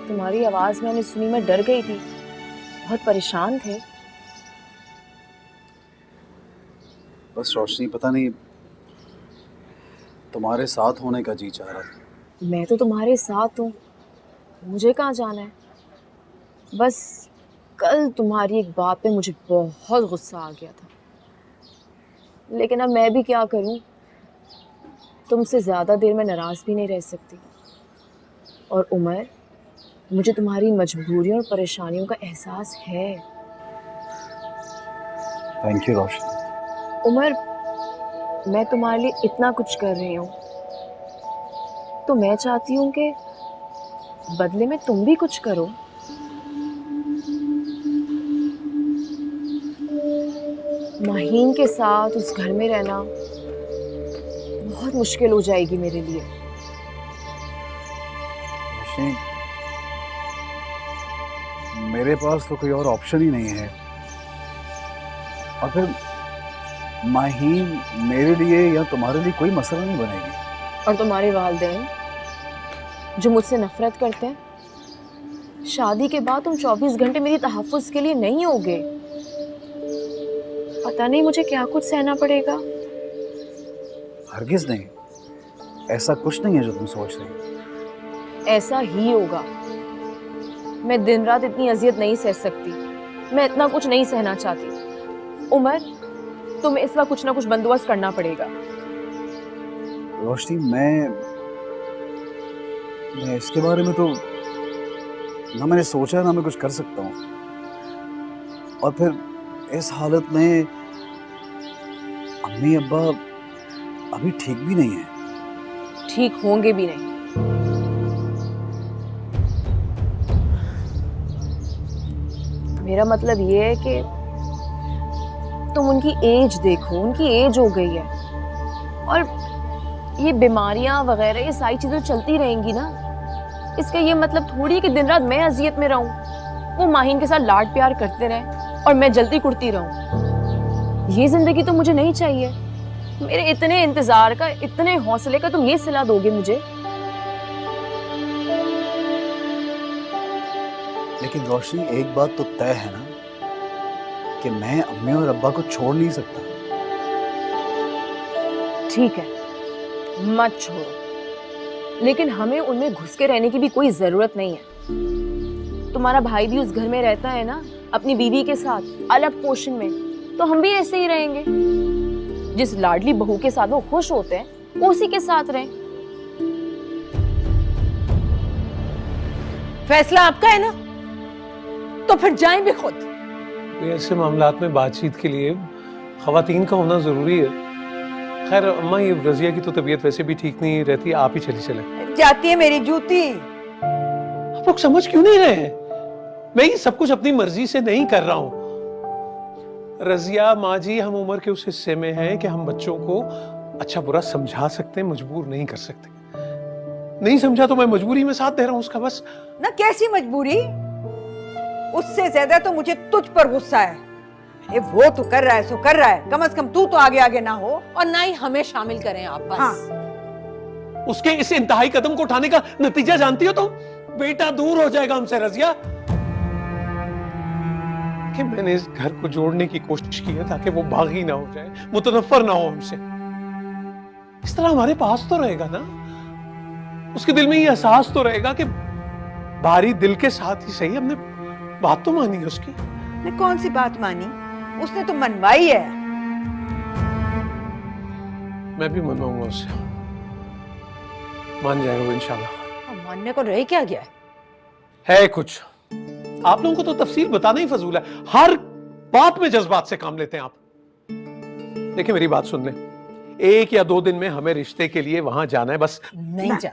तुम्हारी आवाज मैंने सुनी, मैं डर गई थी, बहुत परेशान थे। बस रोशनी, पता नहीं तुम्हारे साथ होने का जी चाह रहा था। मैं तो तुम्हारे साथ हूँ, मुझे कहाँ जाना है। बस कल तुम्हारी एक बात पे मुझे बहुत गुस्सा आ गया था, लेकिन अब मैं भी क्या करूँ, तुमसे ज्यादा देर मैं नाराज भी नहीं रह सकती। और उमर, मुझे तुम्हारी मजबूरियों और परेशानियों का एहसास है। थैंक यू रोशनी। उमर, मैं तुम्हारे लिए इतना कुछ कर रही हूँ, तो मैं चाहती हूँ कि बदले में तुम भी कुछ करो। माहीन के साथ उस घर में रहना बहुत मुश्किल हो जाएगी मेरे लिए। रोशनी, मेरे पास तो कोई और ऑप्शन ही नहीं है, और फिर माहीन मेरे लिए या तुम्हारे लिए कोई मसला नहीं बनेगी। और तुम्हारे वालिदैन जो मुझसे नफरत करते हैं, शादी के बाद तुम 24 घंटे मेरी तहफ्फुज़ के लिए नहीं होगे। पता नहीं मुझे क्या कुछ सहना पड़ेगा। हरगिज नहीं, ऐसा कुछ नहीं है जो तुम सोच रही हो। ऐसा ही होगा। मैं दिन रात इतनी अजियत नहीं सह सकती, मैं इतना कुछ नहीं सहना चाहती। उमर, तुम्हें इस वक्त कुछ ना कुछ बंदोबस्त करना पड़ेगा। रोशनी, मैं इसके बारे में तो ना मैंने सोचा ना मैं कुछ कर सकता हूँ, और फिर इस हालत में अम्मी अब्बा अभी ठीक भी नहीं है। ठीक होंगे भी नहीं। मेरा मतलब ये है कि तुम उनकी एज देखो, उनकी एज हो गई है, और ये बीमारियां वगैरह ये सारी चीजें चलती रहेंगी ना। इसका ये मतलब थोड़ी है कि दिन रात मैं अजियत में रहूं, वो माहीन के साथ लाड प्यार करते रहें और मैं जलती कुड़ती रहूं। ये जिंदगी तो मुझे नहीं चाहिए। मेरे इतने इंतजार का, इतने हौसले का तुम ये सिला दोगे मुझे? लेकिन रोशनी, एक बात तो तय है ना कि मैं अम्मी और अब्बा को छोड़ नहीं सकता। ठीक है, मत छोड़ो, लेकिन हमें उनमें घुस के रहने की भी कोई जरूरत नहीं है। तुम्हारा भाई भी उस घर में रहता है ना, अपनी बीवी के साथ अलग पोर्शन में, तो हम भी ऐसे ही रहेंगे। जिस लाडली बहू के साथ वो खुश होते हैं, उसी के साथ रहें। फैसला आपका है ना, तो फिर जाएं भी खुद। ऐसे मामलात में बातचीत के लिए खवातीन का होना जरूरी है। खैर अम्मा, ये रजिया की तो तबीयत वैसे भी ठीक नहीं रहती, आप ही चली चले। जाती है मेरी जूती। आप लोग समझ क्यों नहीं रहे हैं? मैं ये सब कुछ अपनी मर्जी से नहीं कर रहा हूं। रजिया माँ जी, हम उम्र के उस हिस्से में हैं कि हम बच्चों को अच्छा बुरा समझा सकते हैं, मजबूर नहीं कर सकते। नहीं समझा तो मैं मजबूरी में साथ दे रहा हूं उसका, बस। ना कैसी मजबूरी? उससे ज्यादा तो मुझे तुझ पर गुस्सा है। ये वो तो कर रहा है सो कर रहा है, कम से कम तू तो आगे आगे ना हो और ना ही हमें शामिल करें आप बस। हाँ। उसके इस इंतहाई कदम को उठाने का नतीजा जानती हो तुम? बेटा दूर हो जाएगा हमसे रजिया। कि मैंने इस घर को जोड़ने की कोशिश की है ताकि वो बागी ना हो जाए, मुतनफ्फर ना हो हमसे। इस तरह हमारे पास तो रहेगा ना, उसके दिल में ये एहसास तो रहेगा कि भारी दिल के साथ ही सही हमने बात तो मानी है उसकी। मैं कौन सी बात मानी? उसने तो मनवाई है। मैं भी मनवाऊंगा उससे, मान जाएगा वो इंशाल्लाह। मानने को रह क्या गया है कुछ, आप लोगों को तो तफसील बताना ही फजूल है। हर बात में जज्बात से काम लेते हैं आप। देखिए मेरी बात सुन लें, 1 या 2 दिन में हमें रिश्ते के लिए वहां जाना है, बस। नहीं जा